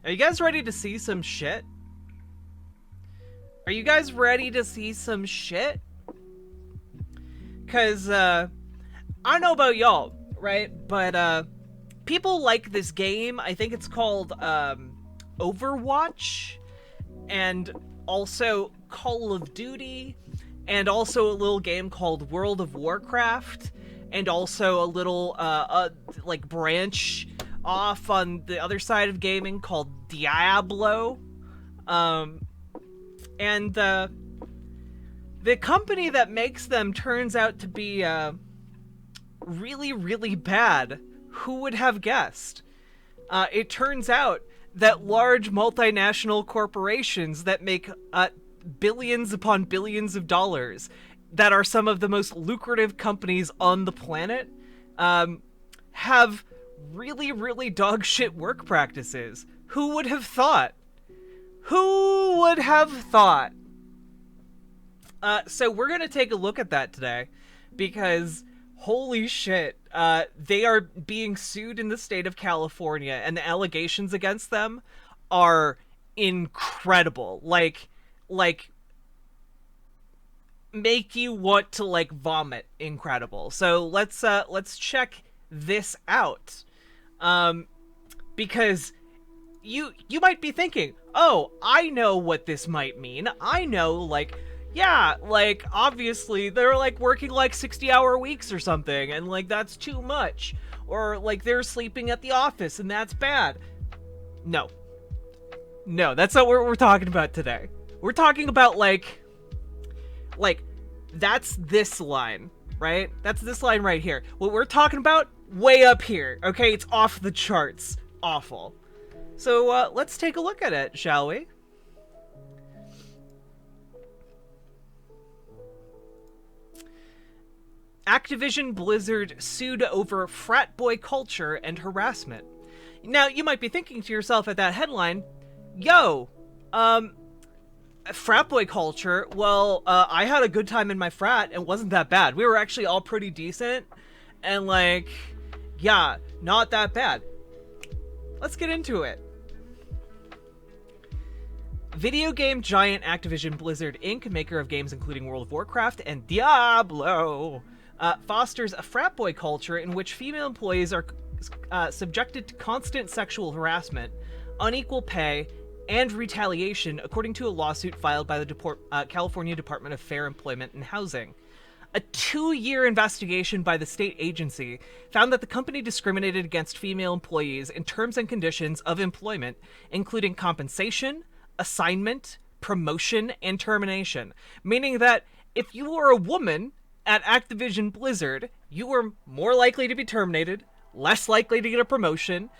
Are you guys ready to see some shit? Are you guys ready to see some shit? Cause, I don't know about y'all, right? But, people like this game. I think it's called, Overwatch. And also Call of Duty. And also a little game called World of Warcraft. And also a little, like, branch off on the other side of gaming called Diablo. And the company that makes them turns out to be really, really bad. Who would have guessed? It turns out that large multinational corporations that make billions upon billions of dollars, that are some of the most lucrative companies on the planet, have really, really dog shit work practices. Who would have thought? Who would have thought? So we're gonna take a look at that today, because holy shit, they are being sued in the state of California, and the allegations against them are incredible. Like make you want to like vomit. Incredible. So let's check this out. Because you might be thinking, oh, I know what this might mean. I know, like, yeah, like, obviously, they're, like, working, like, 60-hour weeks or something, and, like, that's too much. Or, like, they're sleeping at the office, and that's bad. No. No, that's not what we're talking about today. We're talking about, like, that's this line, right? That's this line right here. What we're talking about, way up here, okay? It's off the charts. Awful. So, let's take a look at it, shall we? Activision-Blizzard sued over frat boy culture and harassment. Now, you might be thinking to yourself at that headline, yo, frat boy culture, well, I had a good time in my frat, and wasn't that bad. We were actually all pretty decent, and, like, yeah, not that bad. Let's get into it. Video game giant Activision-Blizzard Inc., maker of games including World of Warcraft and Diablo, fosters a frat boy culture in which female employees are subjected to constant sexual harassment, unequal pay, and retaliation, according to a lawsuit filed by the California Department of Fair Employment and Housing. A 2-year investigation by the state agency found that the company discriminated against female employees in terms and conditions of employment, including compensation, assignment, promotion, and termination. Meaning that if you were a woman at Activision-Blizzard, you were more likely to be terminated, less likely to get a promotion,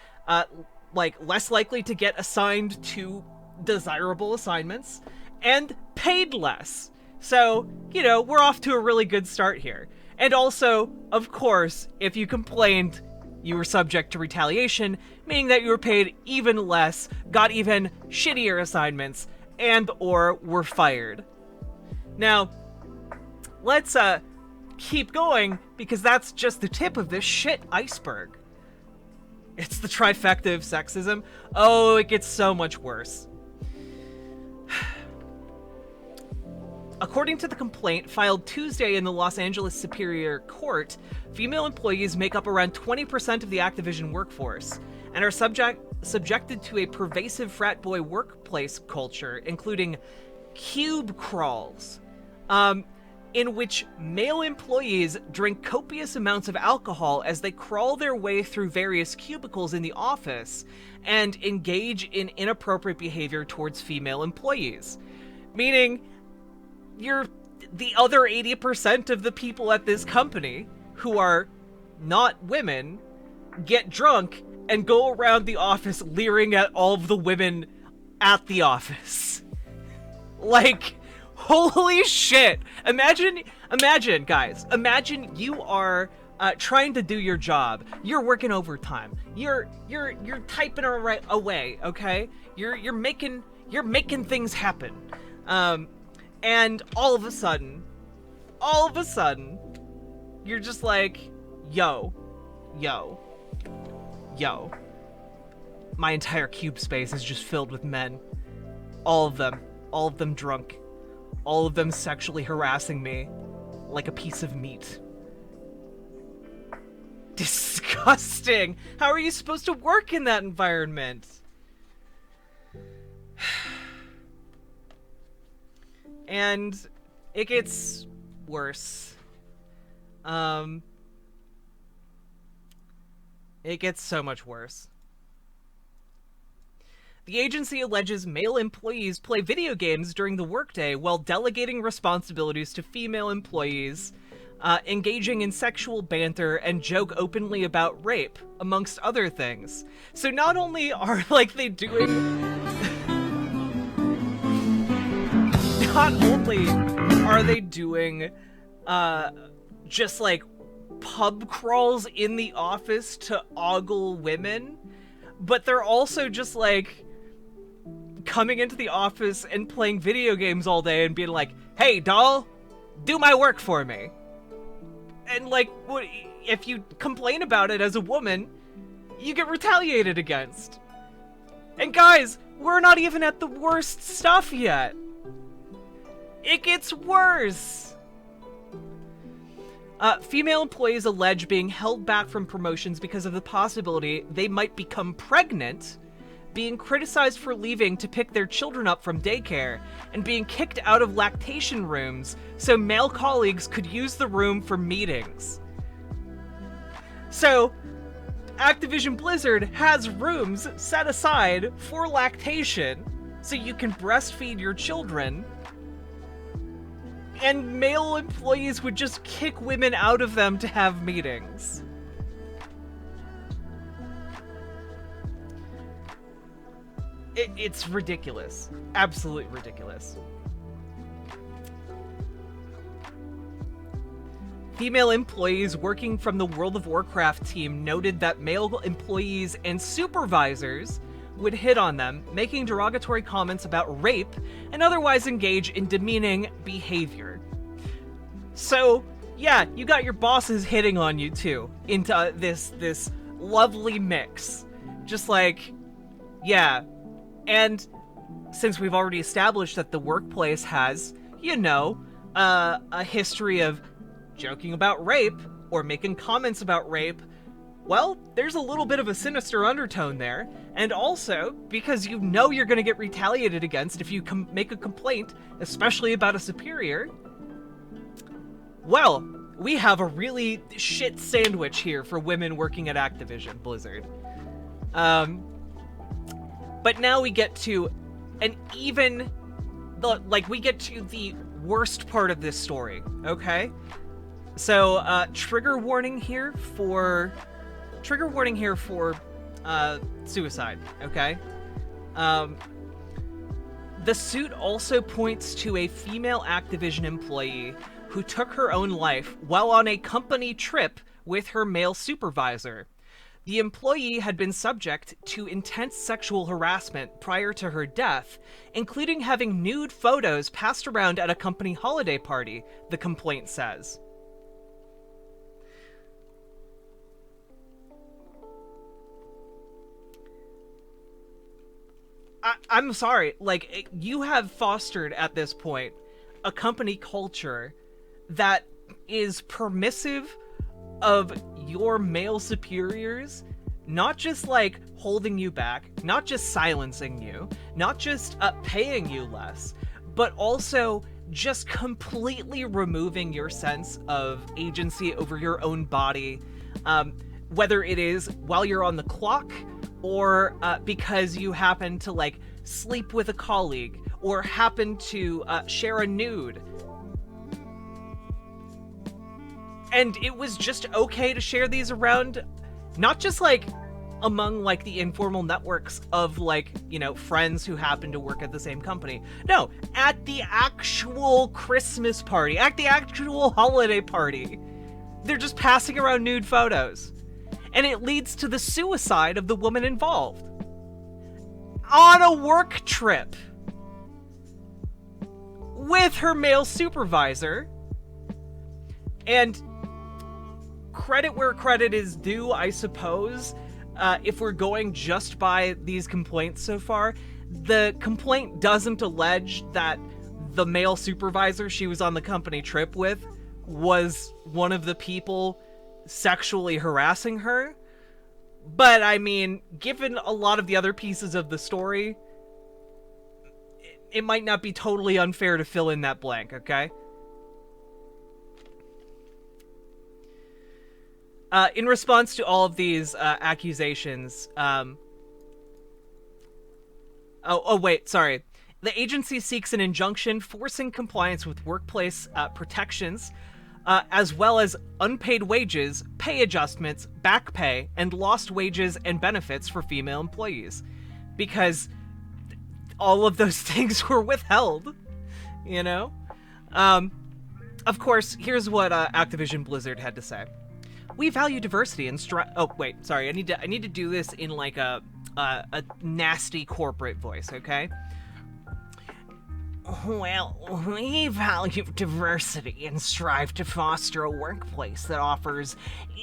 less likely to get assigned to desirable assignments, and paid less. So, you know, we're off to a really good start here. And also, of course, if you complained, you were subject to retaliation, meaning that you were paid even less, got even shittier assignments, and or were fired. Now, let's keep going, because that's just the tip of this shit iceberg. It's the trifecta of sexism. Oh, it gets so much worse. According to the complaint filed Tuesday in the Los Angeles Superior Court, female employees make up around 20% of the Activision workforce and are subjected to a pervasive frat boy workplace culture, including cube crawls, in which male employees drink copious amounts of alcohol as they crawl their way through various cubicles in the office and engage in inappropriate behavior towards female employees. Meaning, you're the other 80% of the people at this company who are not women get drunk and go around the office leering at all of the women at the office. Like, holy shit. Imagine guys, imagine you are trying to do your job. You're working overtime. You're typing away, okay? You're making things happen. And all of a sudden, you're just like, yo, my entire cube space is just filled with men. All of them drunk, all of them sexually harassing me like a piece of meat. Disgusting! How are you supposed to work in that environment? And it gets worse. It gets so much worse. The agency alleges male employees play video games during the workday while delegating responsibilities to female employees, engaging in sexual banter and joke openly about rape, amongst other things. So not only are, like, they doing... not only are they doing, just, like, pub crawls in the office to ogle women, but they're also just, like, coming into the office and playing video games all day and being like, hey, doll, do my work for me. And, like, if you complain about it as a woman, you get retaliated against. And guys, we're not even at the worst stuff yet. It gets worse. Female employees allege being held back from promotions because of the possibility they might become pregnant, being criticized for leaving to pick their children up from daycare, and being kicked out of lactation rooms so male colleagues could use the room for meetings. So, Activision-Blizzard has rooms set aside for lactation so you can breastfeed your children, and male employees would just kick women out of them to have meetings. It's ridiculous. Absolutely ridiculous. Female employees working from the World of Warcraft team noted that male employees and supervisors would hit on them, making derogatory comments about rape, and otherwise engage in demeaning behavior. So, yeah, you got your bosses hitting on you too, into this lovely mix. Just like, yeah. And since we've already established that the workplace has, you know, a history of joking about rape, or making comments about rape, well, there's a little bit of a sinister undertone there, and also, because you know you're gonna get retaliated against if you make a complaint, especially about a superior, well, we have a really shit sandwich here for women working at Activision-Blizzard. But now we get to we get to the worst part of this story, okay? So, trigger warning here for suicide, okay? The suit also points to a female Activision employee who took her own life while on a company trip with her male supervisor. The employee had been subject to intense sexual harassment prior to her death, including having nude photos passed around at a company holiday party, the complaint says. I'm sorry, like, you have fostered at this point a company culture that is permissive of your male superiors not just, like, holding you back, not just silencing you, not just paying you less, but also just completely removing your sense of agency over your own body, whether it is while you're on the clock, or because you happen to, like, sleep with a colleague, or happen to share a nude. And it was just okay to share these around, not just, like, among, like, the informal networks of, like, you know, friends who happen to work at the same company. No, at the actual Christmas party, at the actual holiday party. They're just passing around nude photos. And it leads to the suicide of the woman involved. On a work trip. With her male supervisor. And credit where credit is due, I suppose. if we're going just by these complaints so far, the complaint doesn't allege that the male supervisor she was on the company trip with was one of the people sexually harassing her. But, I mean, given a lot of the other pieces of the story, it might not be totally unfair to fill in that blank, okay? In response to all of these accusations, wait, sorry. The agency seeks an injunction forcing compliance with workplace protections, as well as unpaid wages, pay adjustments, back pay, and lost wages and benefits for female employees. Because all of those things were withheld, you know? Of course, here's what Activision-Blizzard had to say. We value diversity and oh, wait, sorry. I need to do this in like a nasty corporate voice, okay? Well, we value diversity and strive to foster a workplace that offers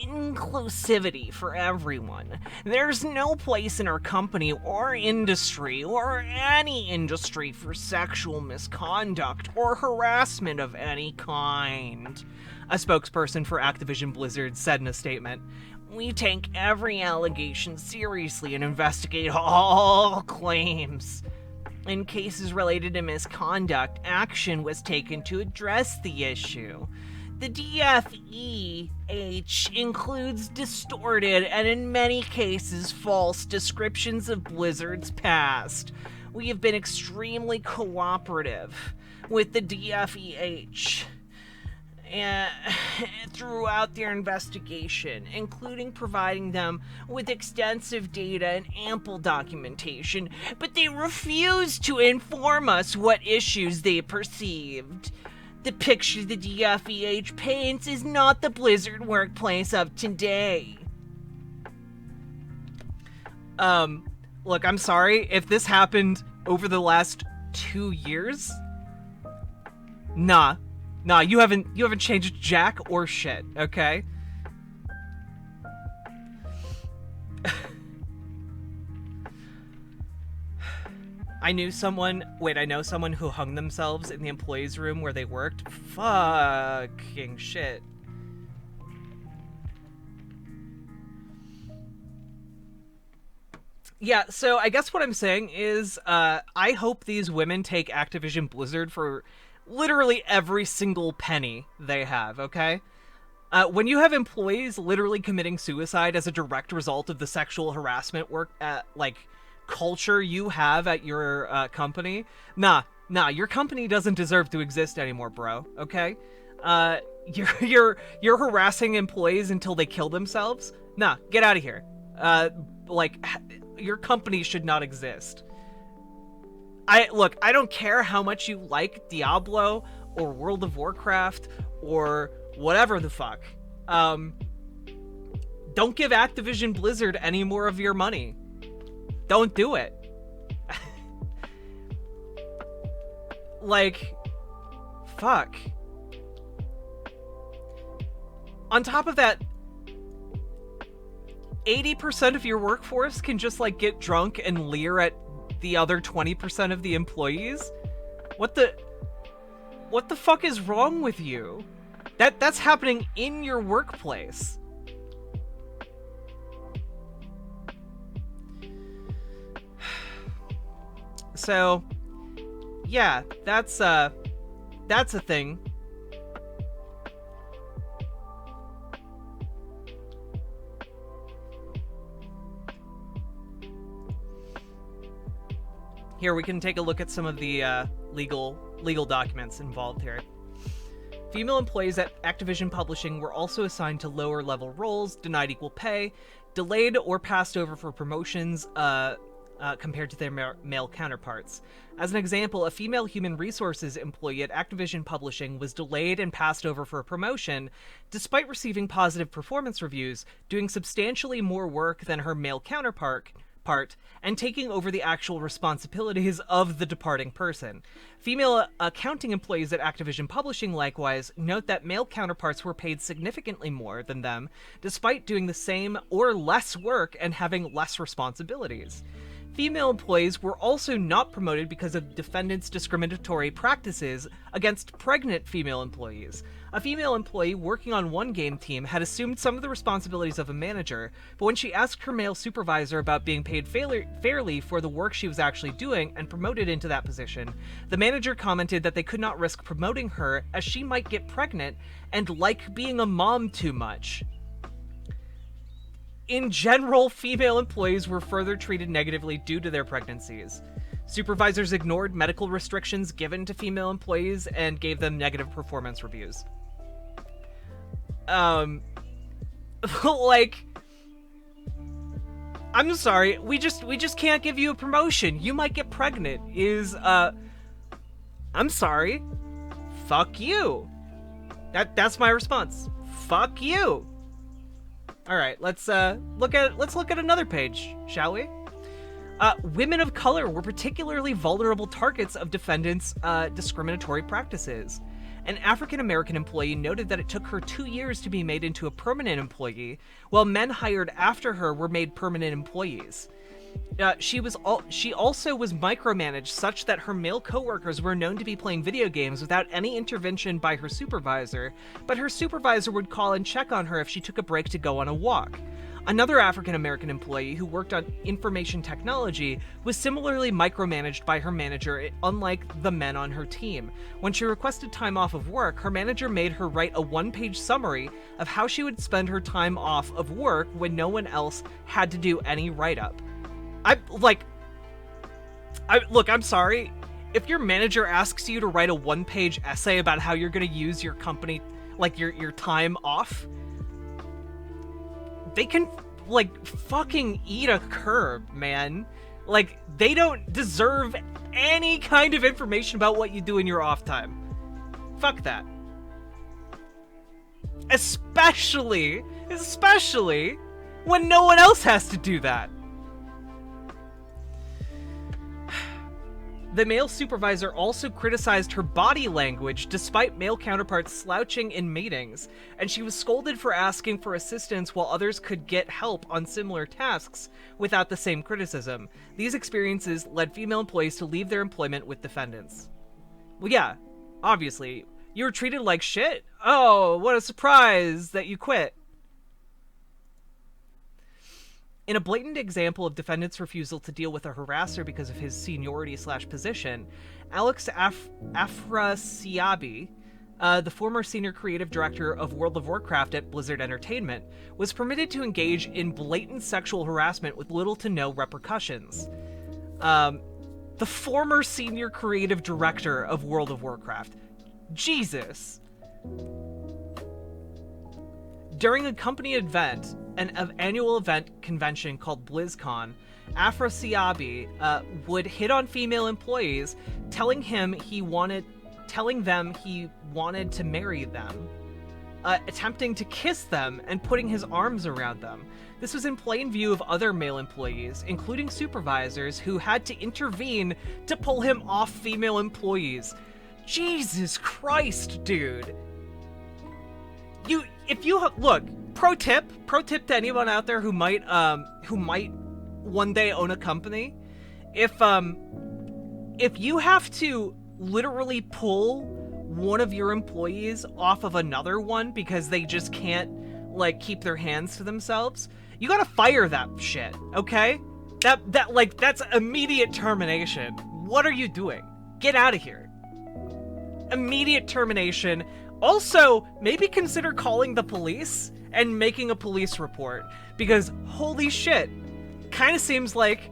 inclusivity for everyone. There's no place in our company or industry or any industry for sexual misconduct or harassment of any kind, a spokesperson for Activision-Blizzard said in a statement. We take every allegation seriously and investigate all claims. In cases related to misconduct, action was taken to address the issue. The DFEH includes distorted and in many cases false descriptions of Blizzard's past. We have been extremely cooperative with the DFEH throughout their investigation, including providing them with extensive data and ample documentation, but they refused to inform us what issues they perceived. The picture the DFEH paints is not the Blizzard workplace of today. Look, I'm sorry, if this happened over the last 2 years, Nah, you haven't changed jack or shit, okay? I know someone who hung themselves in the employees' room where they worked. Fucking shit. Yeah, so I guess what I'm saying is, I hope these women take Activision-Blizzard for literally every single penny they have, okay? When you have employees literally committing suicide as a direct result of the sexual harassment culture you have at your company, nah, your company doesn't deserve to exist anymore, bro, okay? You're harassing employees until they kill themselves? Nah, get out of here. Your company should not exist. I don't care how much you like Diablo or World of Warcraft or whatever the fuck. Don't give Activision-Blizzard any more of your money. Don't do it. Fuck. On top of that, 80% of your workforce can just, get drunk and leer at the other 20% of the employees? What the fuck is wrong with you? That's happening in your workplace. So, yeah, that's a thing. Here, we can take a look at some of the legal documents involved here. Female employees at Activision Publishing were also assigned to lower-level roles, denied equal pay, delayed or passed over for promotions compared to their male counterparts. As an example, a female human resources employee at Activision Publishing was delayed and passed over for a promotion, despite receiving positive performance reviews, doing substantially more work than her male counterpart, part and taking over the actual responsibilities of the departing person. Female accounting employees at Activision Publishing likewise note that male counterparts were paid significantly more than them, despite doing the same or less work and having less responsibilities. Female employees were also not promoted because of defendants' discriminatory practices against pregnant female employees. A female employee working on one game team had assumed some of the responsibilities of a manager, but when she asked her male supervisor about being paid fairly for the work she was actually doing and promoted into that position, the manager commented that they could not risk promoting her as she might get pregnant and like being a mom too much. In general, female employees were further treated negatively due to their pregnancies. Supervisors ignored medical restrictions given to female employees and gave them negative performance reviews. Like, I'm sorry, we just can't give you a promotion. You might get pregnant. I'm sorry. Fuck you. That's my response. Fuck you. All right, let's look at another page, shall we? Women of color were particularly vulnerable targets of defendants' discriminatory practices. An African-American employee noted that it took her 2 years to be made into a permanent employee, while men hired after her were made permanent employees. She also was micromanaged such that her male coworkers were known to be playing video games without any intervention by her supervisor, but her supervisor would call and check on her if she took a break to go on a walk. Another African-American employee who worked on information technology was similarly micromanaged by her manager, unlike the men on her team. When she requested time off of work, her manager made her write a one-page summary of how she would spend her time off of work when no one else had to do any write-up. I'm sorry. If your manager asks you to write a one-page essay about how you're going to use your company, like your time off, they can, like, fucking eat a curb, man. Like, they don't deserve any kind of information about what you do in your off time. Fuck that. Especially when no one else has to do that. The male supervisor also criticized her body language despite male counterparts slouching in meetings, and she was scolded for asking for assistance while others could get help on similar tasks without the same criticism. These experiences led female employees to leave their employment with defendants. Well, yeah, obviously. You were treated like shit? Oh, what a surprise that you quit. In a blatant example of defendants' refusal to deal with a harasser because of his seniority/position, Alex Afrasiabi, the former senior creative director of World of Warcraft at Blizzard Entertainment, was permitted to engage in blatant sexual harassment with little to no repercussions. The former senior creative director of World of Warcraft. Jesus. During a company event, an annual event convention called BlizzCon, Afrasiabi would hit on female employees, telling them he wanted to marry them, attempting to kiss them, and putting his arms around them. This was in plain view of other male employees, including supervisors, who had to intervene to pull him off female employees. Jesus Christ, dude. Look, pro tip to anyone out there who might one day own a company, if you have to literally pull one of your employees off of another one because they just can't, like, keep their hands to themselves, you gotta fire that shit, okay? That's immediate termination. What are you doing? Get out of here. Immediate termination. Also, maybe consider calling the police and making a police report, because holy shit, kind of seems like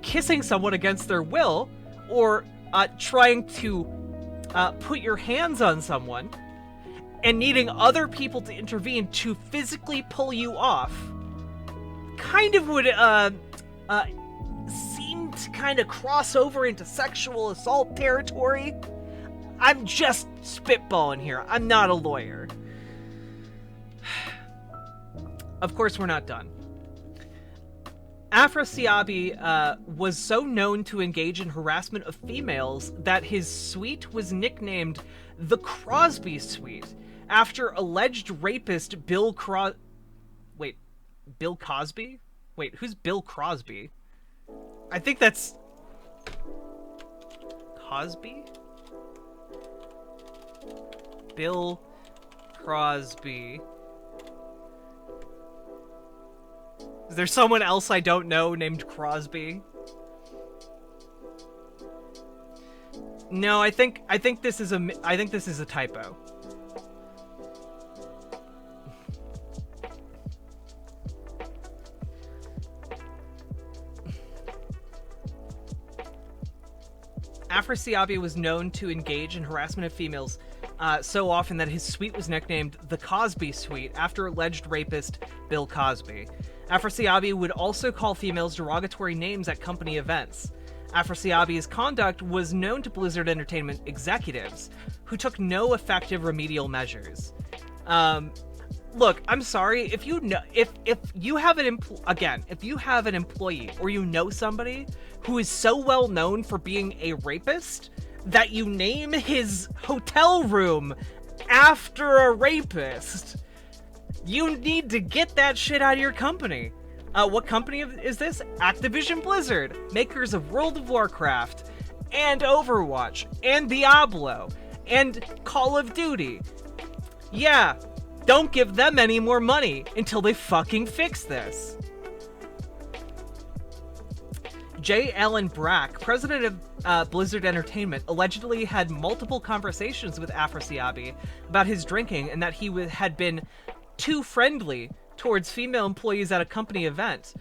kissing someone against their will, or trying to put your hands on someone and needing other people to intervene to physically pull you off, kind of would seem to kind of cross over into sexual assault territory. I'm just spitballing here. I'm not a lawyer. Of course, we're not done. Afrasiabi was so known to engage in harassment of females that his suite was nicknamed the Crosby Suite after alleged rapist Bill Cosby? Wait, who's Bill Crosby? I think that's... Cosby? Bill Crosby. Is there someone else I don't know named Crosby? No, I think this is a typo. Afrasiabi was known to engage in harassment of females so often that his suite was nicknamed the Cosby Suite after alleged rapist Bill Cosby. Afrasiabi would also call females derogatory names at company events. Afrasiabi's conduct was known to Blizzard Entertainment executives, who took no effective remedial measures. Look, I'm sorry, if you know, if you have an if you have an employee or you know somebody who is so well known for being a rapist that you name his hotel room after a rapist, you need to get that shit out of your company. What company is this? Activision-Blizzard, makers of World of Warcraft, and Overwatch, and Diablo, and Call of Duty. Yeah, don't give them any more money until they fucking fix this. J. Allen Brack, president of Blizzard Entertainment, allegedly had multiple conversations with Afrasiabi about his drinking and that he had been too friendly towards female employees at a company event,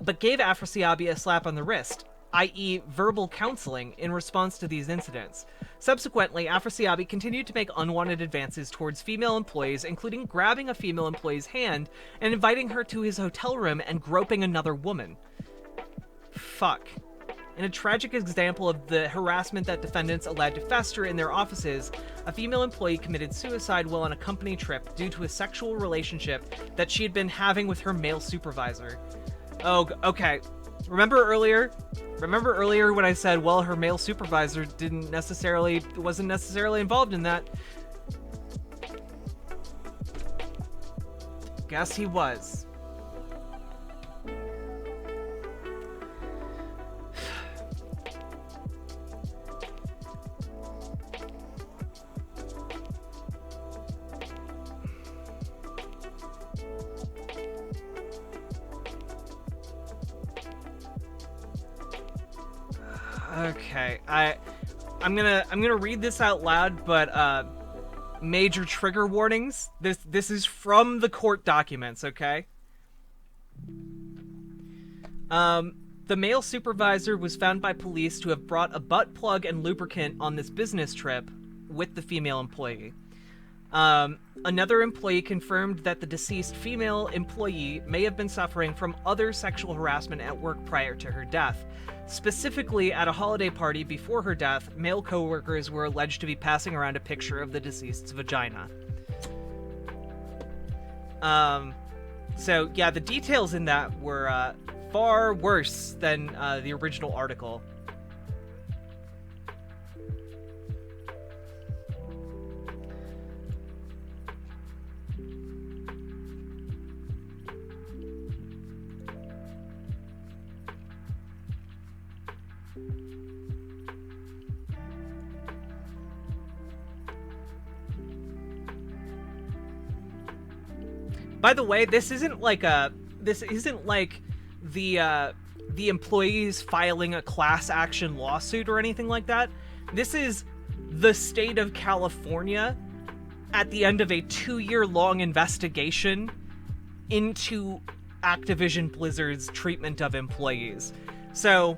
but gave Afrasiabi a slap on the wrist, i.e. verbal counseling, in response to these incidents. Subsequently, Afrasiabi continued to make unwanted advances towards female employees, including grabbing a female employee's hand and inviting her to his hotel room and groping another woman. Fuck. In a tragic example of the harassment that defendants allowed to fester in their offices, a female employee committed suicide while on a company trip due to a sexual relationship that she had been having with her male supervisor. Oh, okay. Remember earlier when I said, well, her male supervisor wasn't necessarily involved in that? Guess he was. Okay, I'm gonna read this out loud, but major trigger warnings. This is from the court documents, okay? The male supervisor was found by police to have brought a butt plug and lubricant on this business trip with the female employee. Another employee confirmed that the deceased female employee may have been suffering from other sexual harassment at work prior to her death. Specifically, at a holiday party before her death, male coworkers were alleged to be passing around a picture of the deceased's vagina. So yeah, the details in that were far worse than the original article. By the way, this isn't like the employees filing a class action lawsuit or anything like that. This is the state of California at the end of a 2-year-long investigation into Activision-Blizzard's treatment of employees. So,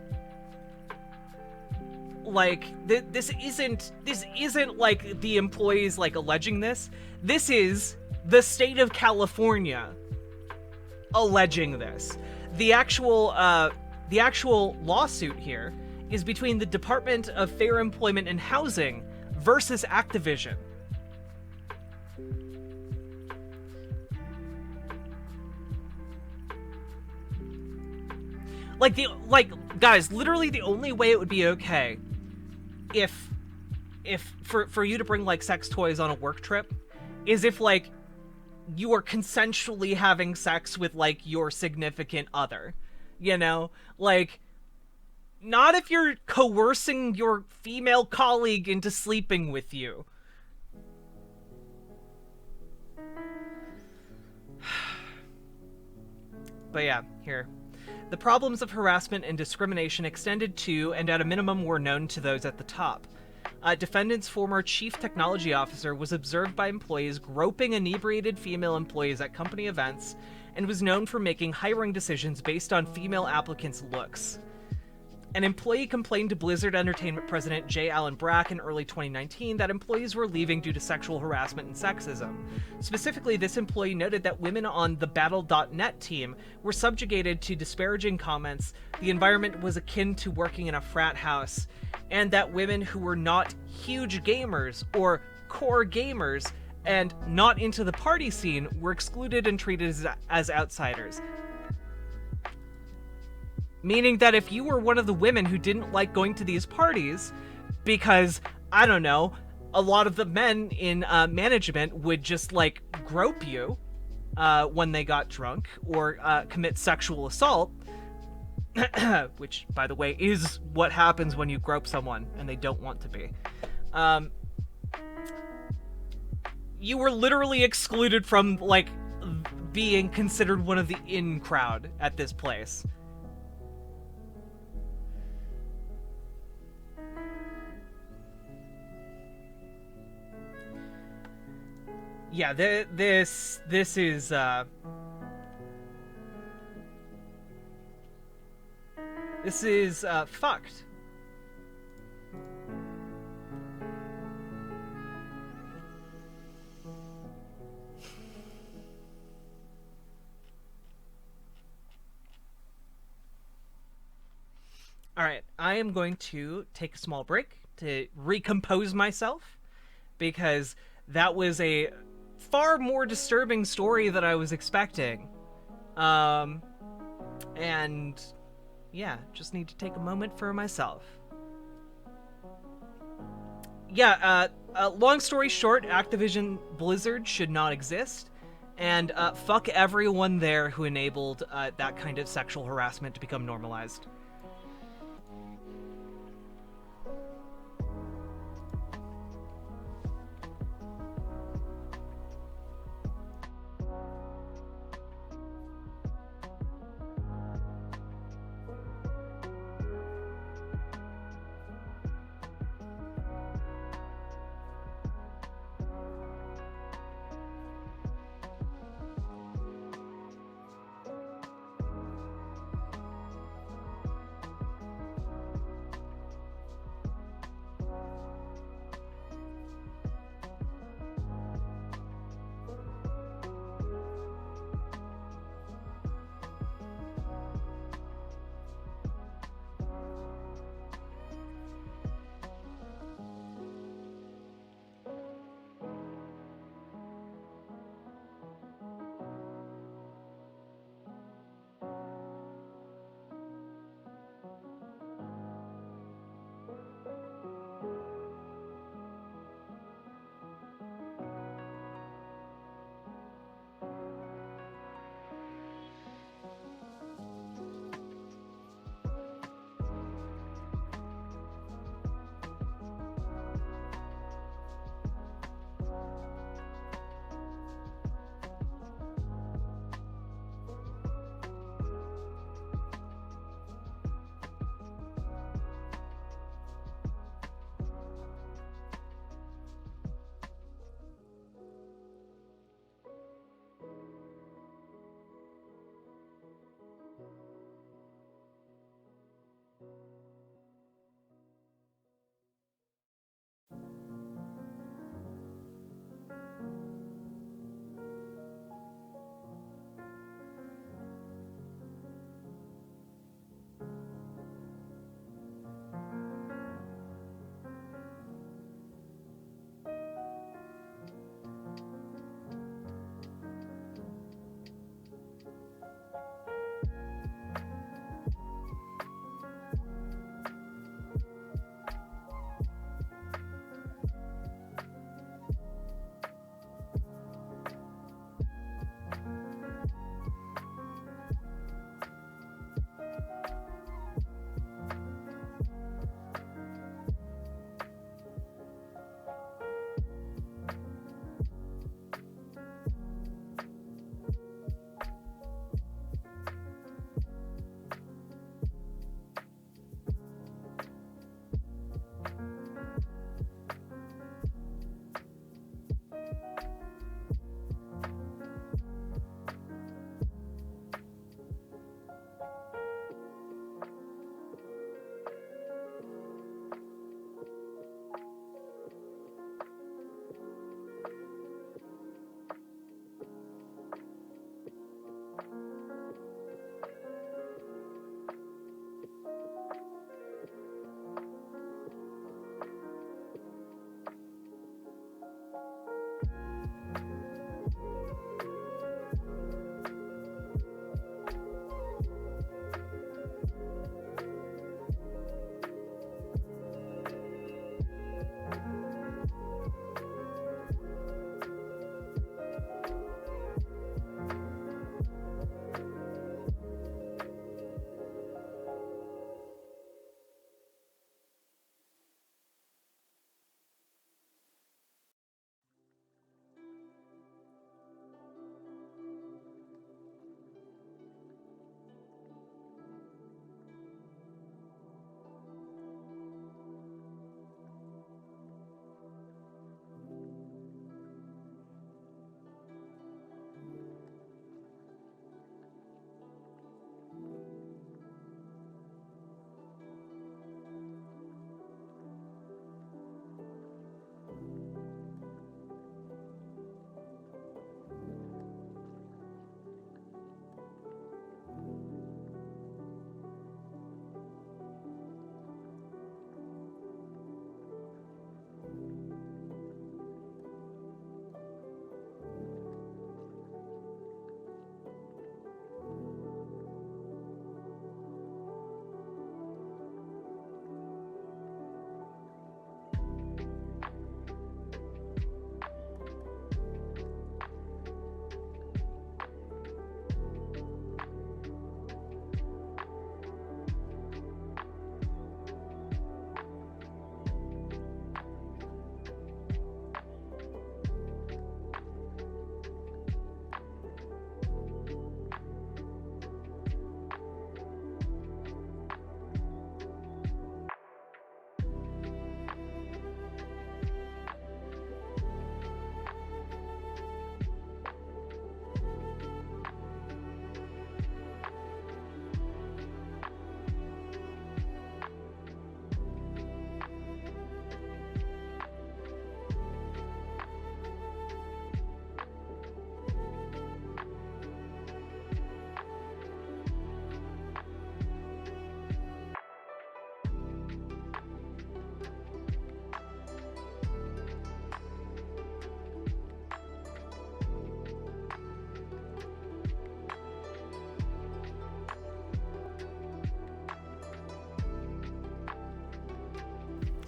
like, this isn't like the employees like alleging this. This is the state of California alleging this. The actual lawsuit here is between the Department of Fair Employment and Housing versus Activision. Guys, literally the only way it would be okay if for you to bring like sex toys on a work trip is if like you are consensually having sex with like your significant other, you know, like not if you're coercing your female colleague into sleeping with you. But yeah, here. The problems of harassment and discrimination extended to, and at a minimum were known to, those at the top. Defendant's former chief technology officer was observed by employees groping inebriated female employees at company events and was known for making hiring decisions based on female applicants' looks. An employee complained to Blizzard Entertainment president J. Allen Brack in early 2019 that employees were leaving due to sexual harassment and sexism. Specifically, this employee noted that women on the Battle.net team were subjugated to disparaging comments, the environment was akin to working in a frat house, and that women who were not huge gamers or core gamers and not into the party scene were excluded and treated as outsiders. Meaning that if you were one of the women who didn't like going to these parties because, I don't know, a lot of the men in management would just, like, grope you when they got drunk or commit sexual assault, which, by the way, is what happens when you grope someone and they don't want to be. You were literally excluded from, like, being considered one of the in crowd at this place. Yeah, this is fucked. All right, I am going to take a small break to recompose myself because that was a far more disturbing story than I was expecting. And yeah, just need to take a moment for myself. Yeah, long story short, Activision-Blizzard should not exist, and fuck everyone there who enabled that kind of sexual harassment to become normalized.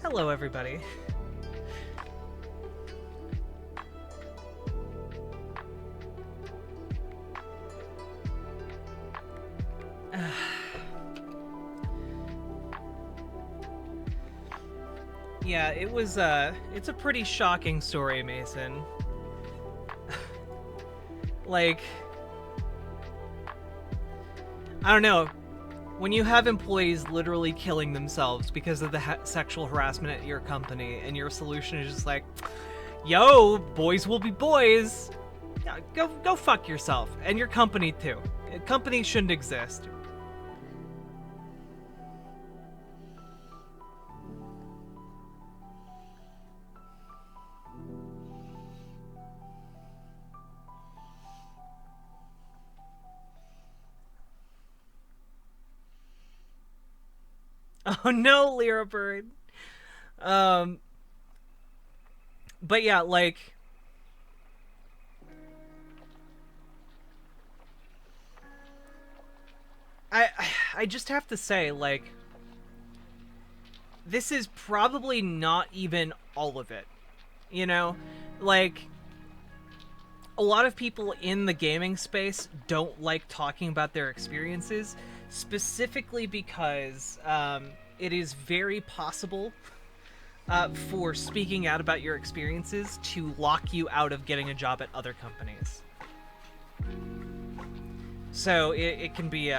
Hello, everybody. Yeah, it's a pretty shocking story, Mason. Like, I don't know. When you have employees literally killing themselves because of the sexual harassment at your company, and your solution is just like, yo, boys will be boys. Yeah, go fuck yourself. And your company, too. Companies shouldn't exist. Oh no, Lyra Bird. But yeah, like, I just have to say, like, this is probably not even all of it. You know? Like, a lot of people in the gaming space don't like talking about their experiences, specifically because it is very possible for speaking out about your experiences to lock you out of getting a job at other companies. So it can be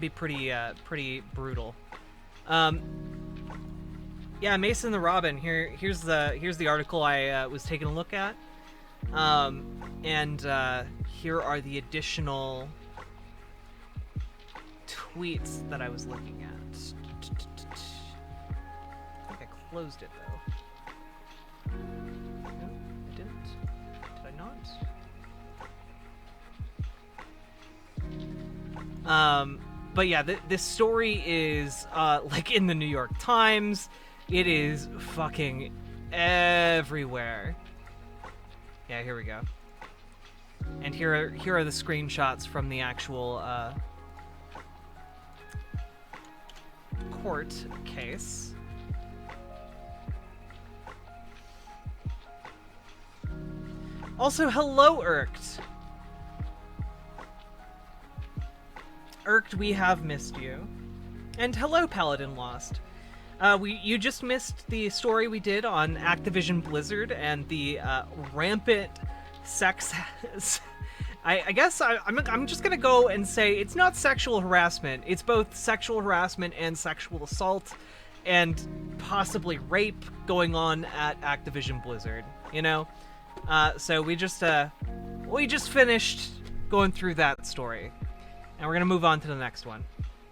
pretty brutal. Yeah, Mason the Robin. Here's the article I was taking a look at. And here are the additional tweets that I was looking at. I think I closed it, though. No, I didn't. Did I not? But yeah, this story is, like, in the New York Times. It is fucking everywhere. Yeah, here we go. And here are the screenshots from the actual court case. Also, hello, Irked. Irked, we have missed you. And hello, Paladin Lost. You just missed the story we did on Activision-Blizzard and the rampant sex. I guess I'm just gonna go and say it's not sexual harassment. It's both sexual harassment and sexual assault, and possibly rape going on at Activision-Blizzard. You know, so we just finished going through that story, and we're gonna move on to the next one.